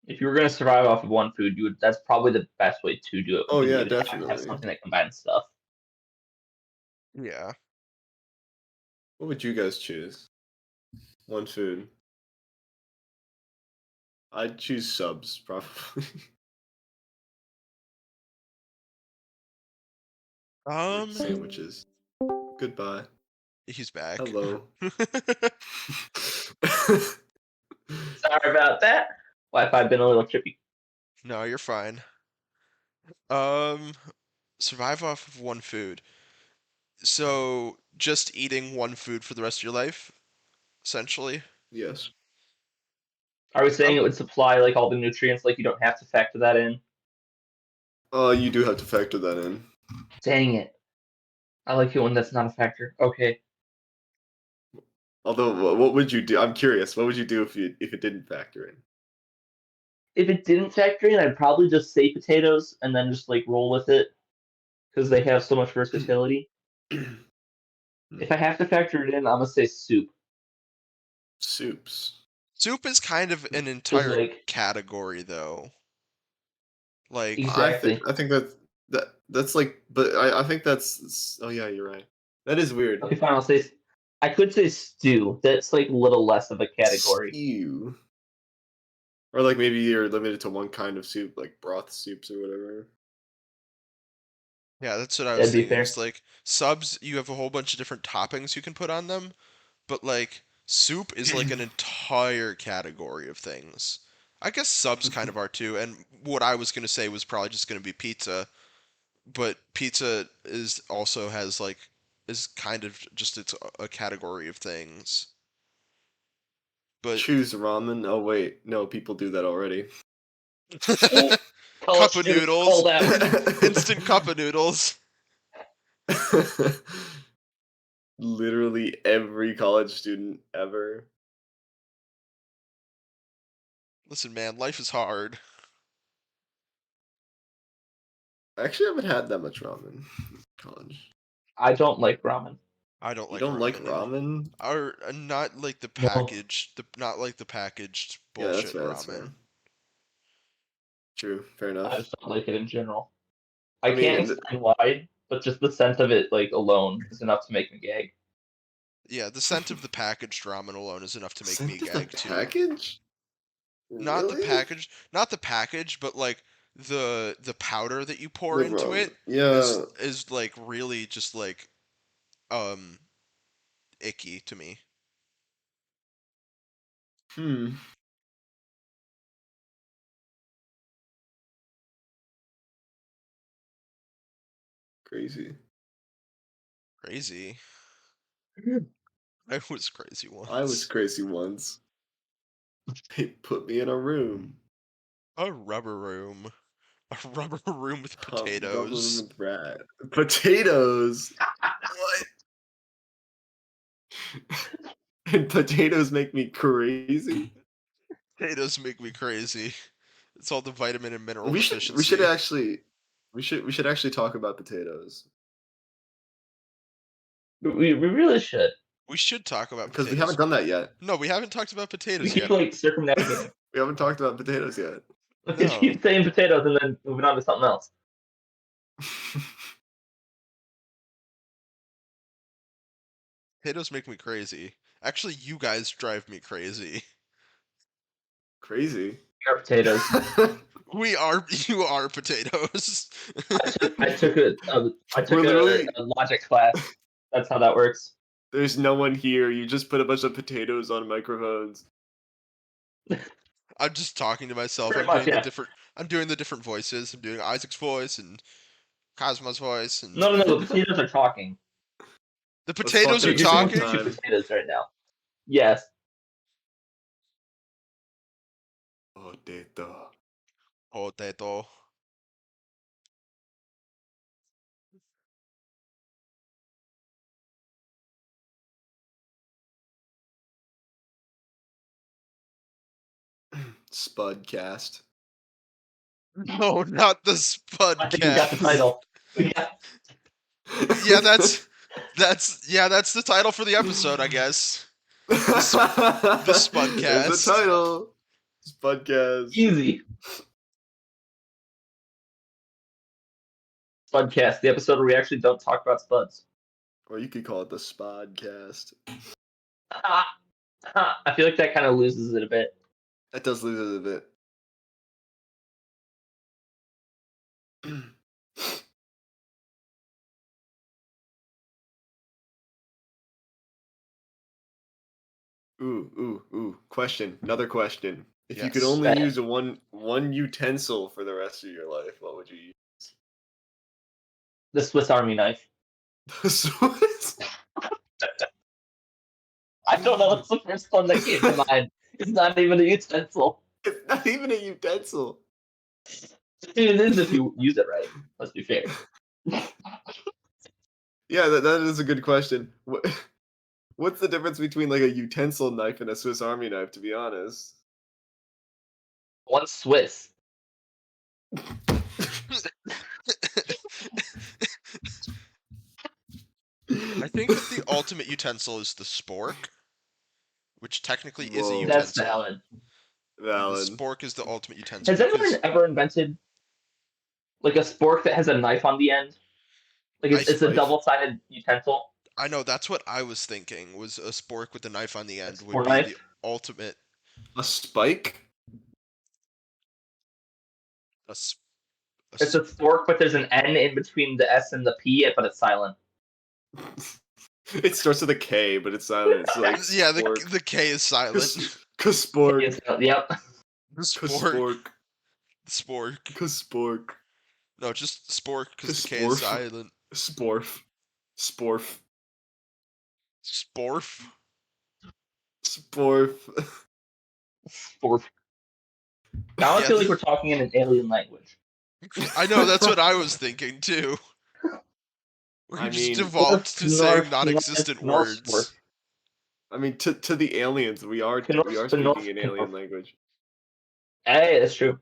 if you were gonna survive off of one food, that's probably the best way to do it. Oh Because yeah, you'd have to have definitely. something that combines stuff. Yeah. What would you guys choose? One food. I'd choose subs probably. Or Um, sandwiches. Goodbye. he's back. Hello. Sorry about that. Wi-Fi been a little trippy. No, you're fine. Um, survive off of one food. So, just eating one food for the rest of your life, essentially. Yes. Are we saying Um, it would supply like all the nutrients? Like you don't have to factor that in? You do have to factor that in. Dang it! I like it when that's not a factor. Okay. Although, what would you do? I'm curious. What would you do if it didn't factor in? If it didn't factor in, I'd probably just say potatoes and then just like roll with it because they have so much versatility. If I have to factor it in, I'm gonna say soup. Soups. soup is kind of an Because entire like category, though. Like, exactly. I think that's like, but I think that's. Oh yeah, you're right. That is weird. Okay, fine. I could say stew. That's like a little less of a category. Stew. Or like maybe you're limited to one kind of soup, like broth soups or whatever. yeah, that's what I was That'd be thinking. It's fair. like subs, you have a whole bunch of different toppings you can put on them, but like soup is like an entire category of things. I guess subs kind of are too, and what I was gonna say was probably just gonna be pizza, but pizza is also has like is kind of just its a category of things. But Choose ramen. Oh wait, no, people do that already. Oh, college cup of students noodles, called out. instant cup of noodles. Literally every college student ever. Listen, man, life is hard. Actually, I haven't had that much ramen in college. I don't like ramen. I don't You like don't like ramen, and ramen? or not like No, not like the packaged Yeah, that's bullshit fair. That's fair. ramen. True. Fair I enough. just don't like it in general. I I can't mean, explain why, but just the scent of it, like alone, is enough to make me gag. Yeah, the scent of the packaged ramen alone is enough to make me scent of the gag too. package? Really? Not the package, but like the powder that you pour The into ramen. it Yeah. is like really just like um icky to me. Hmm. Crazy. Crazy. I was crazy once. I was crazy once. They put me in a room. A rubber room. A rubber room with A rubber room potatoes. with rat. Potatoes. What? And potatoes make me crazy. Potatoes make me crazy. It's all the vitamin and mineral We deficiency. should actually talk about potatoes We really should. We should talk about because potatoes. we haven't done that yet. No, we haven't talked about We potatoes keep yet. like circumnavigating. We haven't talked about potatoes yet. We No. keep saying potatoes and then moving on to something else. Potatoes make me crazy. Actually, you guys drive me crazy. Crazy. We are potatoes. You are potatoes. I took We're literally- a logic class. That's how that works. There's no one here. You just put a bunch of potatoes on microphones. I'm just talking to myself. Pretty I'm much, doing yeah. I'm doing the different voices. I'm doing Isaac's voice and Cosmo's voice and No, the potatoes are talking. the Let's potatoes talk are at the You're same doing talking. time. two potatoes right now. Yes. Potato. Potato. Spudcast. No, not the I think we got the Spudcast. title. We got Yeah, that's the title for the episode, I guess. the Spudcast. There's the title. Spudcast. easy. Spudcast, the episode where we actually don't talk about spuds. Or you could call it the Spodcast. I feel like that kind of loses it a bit. That does lose it a bit. Ooh. Question. Another question. If you could Yes. only Bad. use one utensil for the rest of your life, what would you use? The Swiss Army knife. The Swiss? I don't know what's the first one that came to mind. It's not even a utensil. It's not even a utensil. It is if you use it right. Let's be fair. Yeah, that is a good question. What's the difference between like a utensil knife and a Swiss Army knife, to be honest? One's Swiss. I think that the ultimate utensil is the spork, which technically is a Whoa. utensil. That's valid. Valid. The spork is the ultimate utensil. Has anyone ever invented like a spork that has a knife on the end? Like it's a Knife? double-sided utensil. I know, that's what I was thinking, was a spork with a knife on the end would Spork be knife? the ultimate. A spike? It's a spork, but there's an N in between the S and the P, but it's silent. It starts with a K, but it's silent. It's like Yeah, spork. the K is silent. Kaspork. It's, yep. Spork. Spork. Kaspork. No, just spork because the K is Sporf. silent. Sporf. Sporf. Sporf. Sporf. Spork. Now I Yeah, feel like we're talking in an alien language. I know, that's what I was thinking too. We I just mean- devolved to saying Knorf, non-existent Knorf, words. Knorf. I mean, to the aliens, we are Knorf, speaking in Knorf. alien language, Hey, that's true.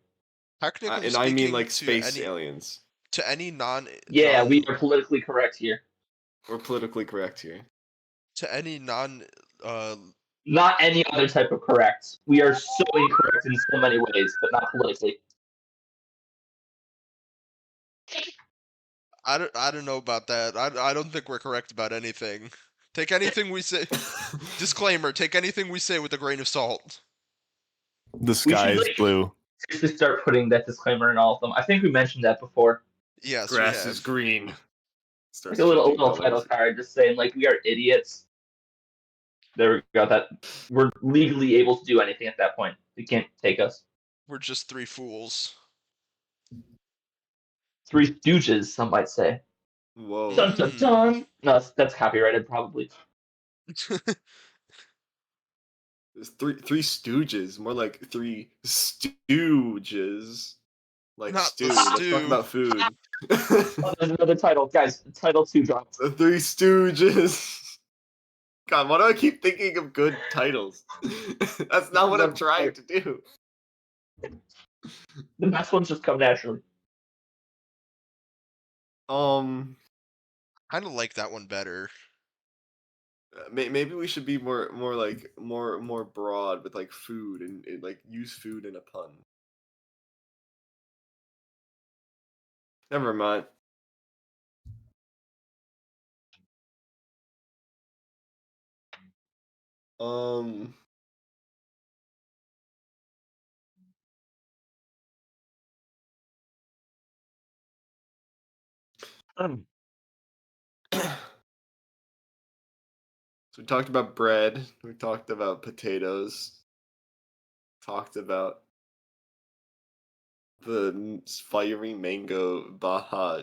Technically and I mean speaking, like to space any, aliens. to any non Yeah, non- we are politically correct here. We're politically correct here. to any non Not any other type of correct. We are so incorrect in so many ways, but not politically. I don't know about that. I don't think we're correct about anything. Take anything we say. Disclaimer: take anything we say with a grain of salt. The sky is blue. Seriously, start putting that disclaimer in all of them. I think we mentioned that before. Yes, Grass we is have. green. Like a little title card, just saying like we are idiots. There we go. That we're legally able to do anything at that point. They can't take us. We're just three fools. Three stooges, some might say. Whoa. Dun dun dun. No, that's copyrighted probably. There's three Stooges, more like three Stooges. Like Not the stew. Let's talk stew. about food. Oh, there's another title, guys. Title 2 drops. The Three Stooges. God, why do I keep thinking of good titles? That's not what I'm trying to do. The best ones just come naturally. Um, Kind of like that one better. maybe we should be more broad with like food and like use food in a pun. Never mind. Um, so we talked about bread. We talked about potatoes. Talked about the fiery mango Baja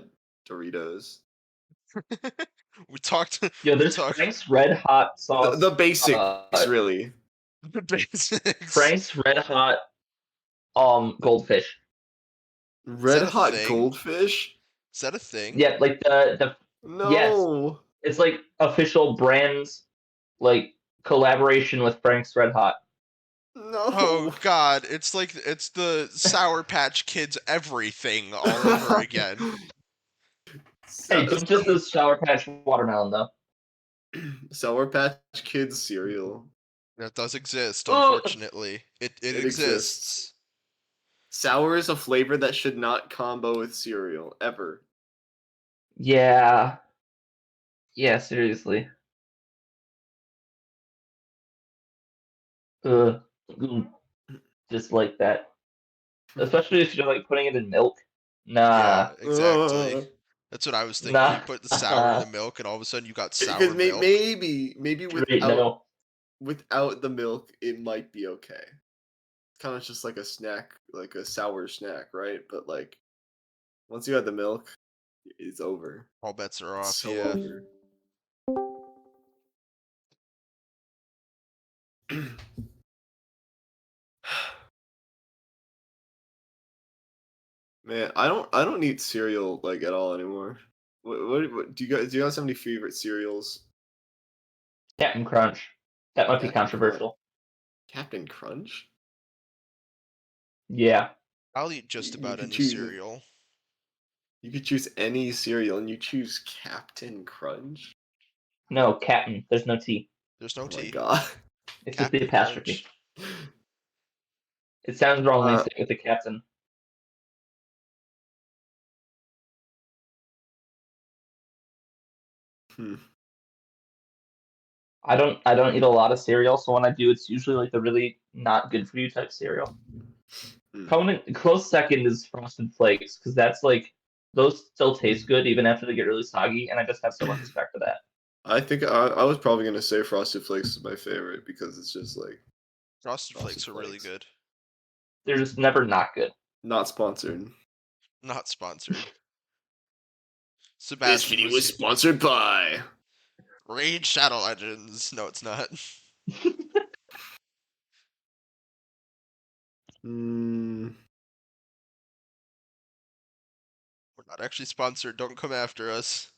Doritos. We talked. Yo, We there's talked Frank's Red Hot sauce. The basics, really. the basics. Frank's Red Hot goldfish. Red that a hot thing? goldfish? Is that a thing? Yeah, like the yes. No. It's like official brands like collaboration with Frank's Red Hot. No. Oh God! It's like it's the Sour Patch Kids everything all over again. Hey, don't just the Sour Patch watermelon though. Sour Patch Kids cereal. That does exist, Oh, unfortunately. It It exists. Sour is a flavor that should not combo with cereal ever. yeah. Yeah, seriously. Ugh. Mm. Just like that. Especially if you're like putting it in milk. Nah. Yeah, exactly. That's what I was thinking. You Nah. put the sour in the milk, and all of a sudden you got Because sour milk. maybe Straight no. without the milk, it might be okay. Kind of just like a snack, like a sour snack, right? But like once you add the milk, it's over. All bets are off. It's so Yeah. over. Man, I don't eat cereal like at all anymore. What do you guys have any favorite cereals? Captain Crunch. That might be Captain controversial. Captain Crunch? Yeah. I'll eat just You about could any choose- cereal. You could choose any cereal and you choose Captain Crunch? No, Captain. There's no T. There's no Oh my T. god. It's just the Captain apostrophe. Crunch. It sounds wrong when you say it with the captain. Hmm. I don't eat a lot of cereal, so when I do, it's usually like the really not good for you type cereal. Coming in close second is Frosted Flakes, because that's like those still taste good even after they get really soggy, and I just have so much respect for that. I think I was probably gonna say Frosted Flakes is my favorite because it's just like Frosted Frosted Flakes are really Flakes. good. They're just never not good. Not sponsored. Not sponsored. This Sebastian video was was sponsored by. Raid Shadow Legends. No, it's not. Mm, We're not actually sponsored. Don't come after us.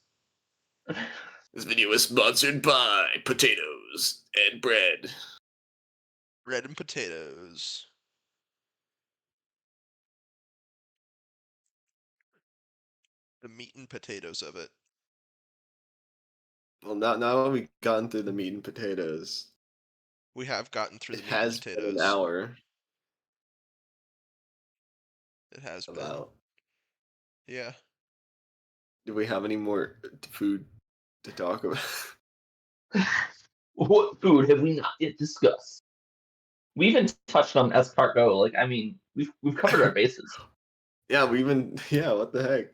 this video was sponsored by potatoes and bread. Bread and potatoes. The meat and potatoes of it. Well, now we've gotten through the meat and potatoes. We have gotten through It the meat and has been potatoes. an hour. It has been. About. Yeah. Do we have any more food to talk about? What food have we not yet discussed? We even touched on escargot. Like, I mean, we've covered our bases. Yeah, what the heck?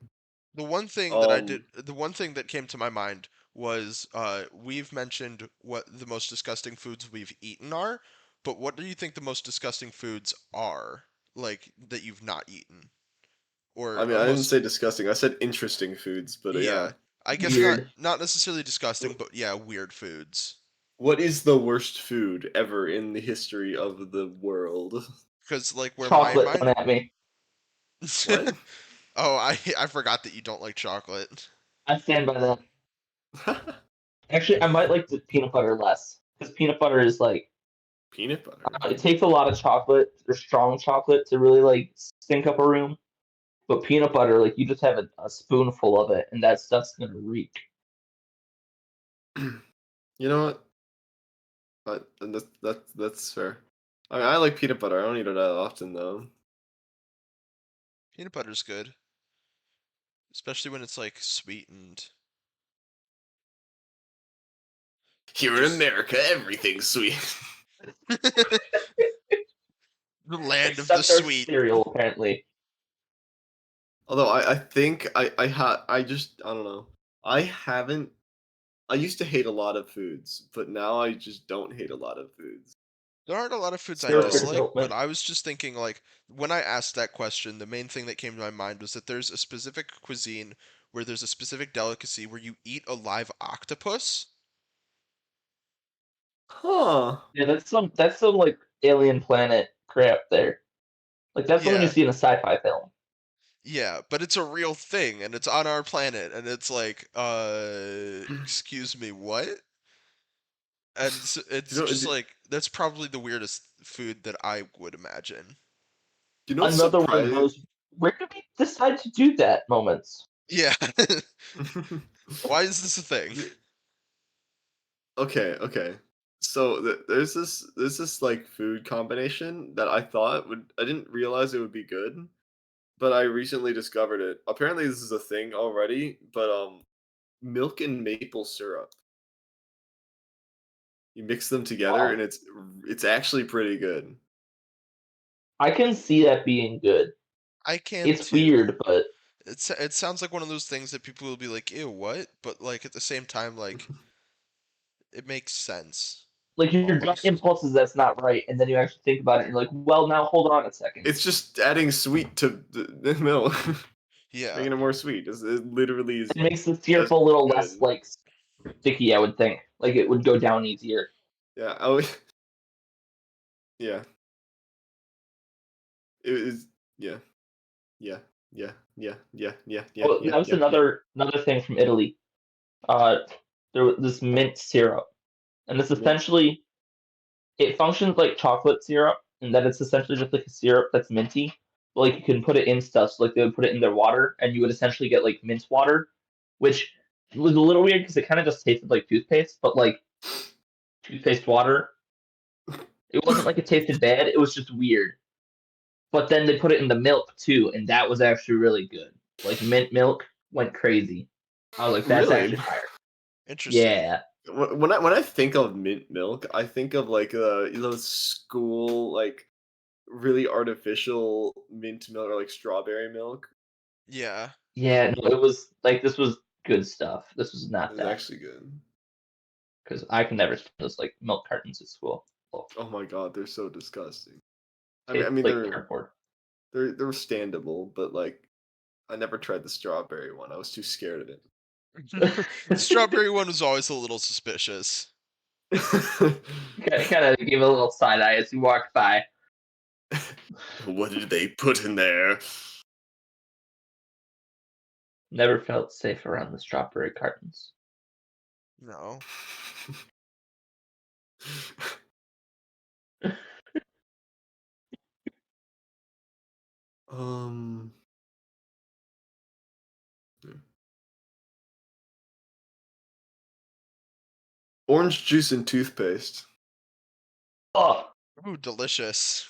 The one thing that I did, the one thing that came to my mind was we've mentioned what the most disgusting foods we've eaten are, but what do you think the most disgusting foods are, like that you've not eaten? Or I mean, I didn't most, say disgusting. I said interesting foods, but yeah. yeah. I guess Weird. not necessarily disgusting, but yeah, weird foods. What is the worst food ever in the history of the world? Because like where my Chocolate, mind. don't at me. What? Oh, I forgot that you don't like chocolate. I stand by that. Actually, I might like the peanut butter less because peanut butter is like Peanut butter. it takes a lot of chocolate or strong chocolate to really like stink up a room. But peanut butter, like you just have a spoonful of it, and that stuff's gonna reek. You know what? That's fair. I mean, I like peanut butter. I don't eat it that often though. Peanut butter's good, especially when it's like sweetened. Here in Just- America, everything's sweet. The land of the Except our sweet. cereal, apparently. Although I think I don't know. I haven't. I used to hate a lot of foods, but now I just don't hate a lot of foods. There aren't a lot of foods I So- Character dislike, but development. I was just thinking like when I asked that question, the main thing that came to my mind was that there's a specific cuisine where there's a specific delicacy where you eat a live octopus. Huh. Yeah, that's some like alien planet crap there. Like that's something you Yeah. see in a sci-fi film. Yeah, but it's a real thing and it's on our planet and it's like excuse me, what? And it's You know, just like that's probably the weirdest food that I would imagine. you know what's Another one of surprising? those. Where did we decide to do that moments? Yeah. Why is this a thing? Okay. So there's this like food combination that I didn't realize it would be good, but I recently discovered it. Apparently this is a thing already, but milk and maple syrup. You mix them together Wow. and it's actually pretty good. I can see that being good. I can It's too. weird, but It sounds like one of those things that people will be like, "Ew, what?" But like at the same time, like it makes sense. like your gut Almost. impulse is that's not right, and then you actually think about it, and you're like, well, now hold on a second. It's just adding sweet to the milk, Yeah. making it more sweet. It literally is It makes the syrup just a little good. less like sticky. I would think, like it would go down easier. Yeah, I would, yeah. It is yeah. Yeah. Oh, that was another thing from Italy. There was this mint syrup, and it's Mint. essentially it functions like chocolate syrup, and that it's essentially just like a syrup that's minty. But like you can put it in stuff, so like they would put it in their water, and you would essentially get like mint water, which was a little weird because it kind of just tasted like toothpaste, but like toothpaste water. It wasn't like it tasted bad; it was just weird. But then they put it in the milk too, and that was actually really good. Like mint milk went crazy. I was like, that's Really? actually fire. Interesting. Yeah. When I think of mint milk, I think of like school like really artificial mint milk or like strawberry milk. Yeah. Yeah, no, it was like this was good stuff. This was not It was that actually good. because I can never spend those like milk cartons at school. Well, Oh my god, they're so disgusting. it's like cardboard. they're standable, but like I never tried the strawberry one. I was too scared of it. The strawberry one was always a little suspicious. Kind of gave a little side eye as you walked by. What did they put in there? Never felt safe around the strawberry cartons. No. um. Orange juice and toothpaste. Oh, Ooh, delicious.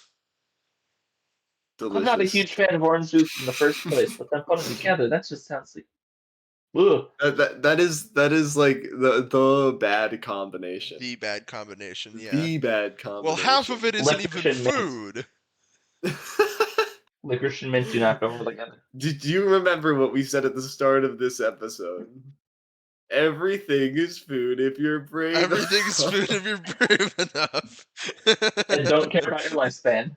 Delicious. I'm not a huge fan of orange juice in the first place, but then put them together, that just sounds like. Ugh. That is like the bad combination. The bad combination, yeah. The bad combination. Well, half of it isn't Licorice even and mint. food. Licorice and mint do not go together. Did you remember what we said at the start of this episode? Everything is food if you're brave. Everything is food if you're brave enough. And don't care about your lifespan.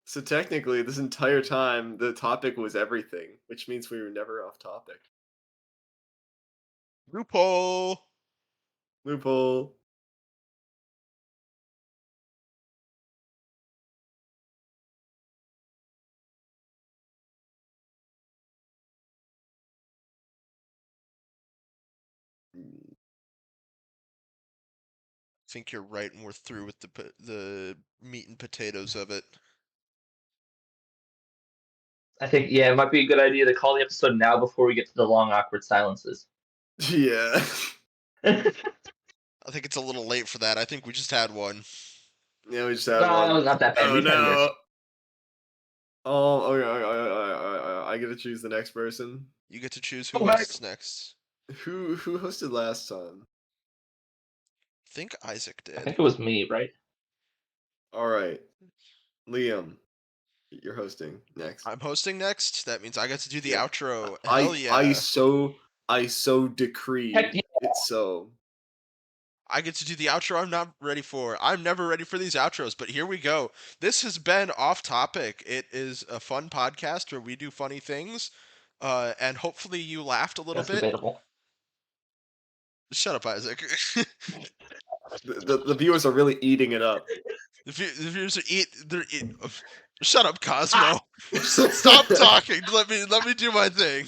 So technically, this entire time, the topic was everything, which means we were never off topic. Loophole. Loophole. I think you're right, and we're through with the meat and potatoes of it. I think, yeah, it might be a good idea to call the episode now before we get to the long, awkward silences. Yeah. I think it's a little late for that. I think we just had one. Yeah, we just had No, one. it was not that bad. Oh We've had no. worse. Oh, okay. I get to choose the next person. You get to choose who Go back. hosts next. Who hosted last time? I think Isaac I did. think it was me, right? All right, Liam, you're hosting next. I'm hosting next. That means I get to do the Yeah. outro. Hell yeah. I so decree. Heck yeah. It's so. I get to do the outro I'm not ready for. I'm never ready for these outros, but here we go. This has been Off Topic. It is a fun podcast where we do funny things, and hopefully you laughed a little That's bit. debatable. Shut up, Isaac. The viewers are really eating it up. The viewers are shut up, Cosmo. Stop talking. Let me do my thing.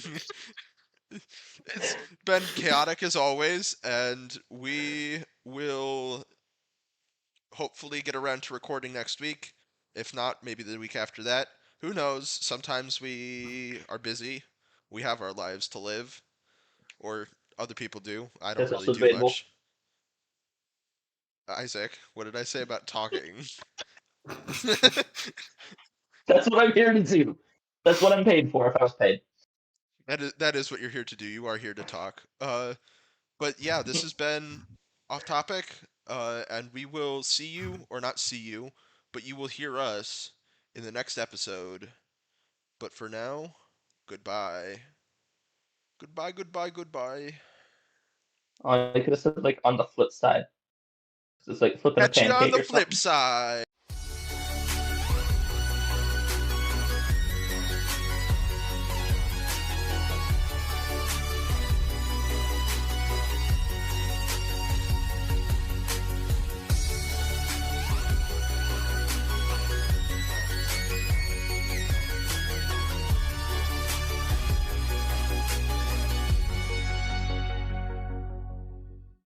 It's been chaotic as always, and we will hopefully get around to recording next week. If not, maybe the week after that. Who knows? Sometimes we are busy. We have our lives to live, or other people do. I don't That's really also do debatable. much. Isaac, what did I say about talking? That's what I'm here to do. That's what I'm paid for if I was paid. That is what you're here to do. You are here to talk. But yeah, this has been Off Topic, and we will see you, or not see you, but you will hear us in the next episode. But for now, goodbye. Goodbye, goodbye, goodbye. I could have said like on the flip side. It's like flipping a Catch you on pancake the or flip something. side.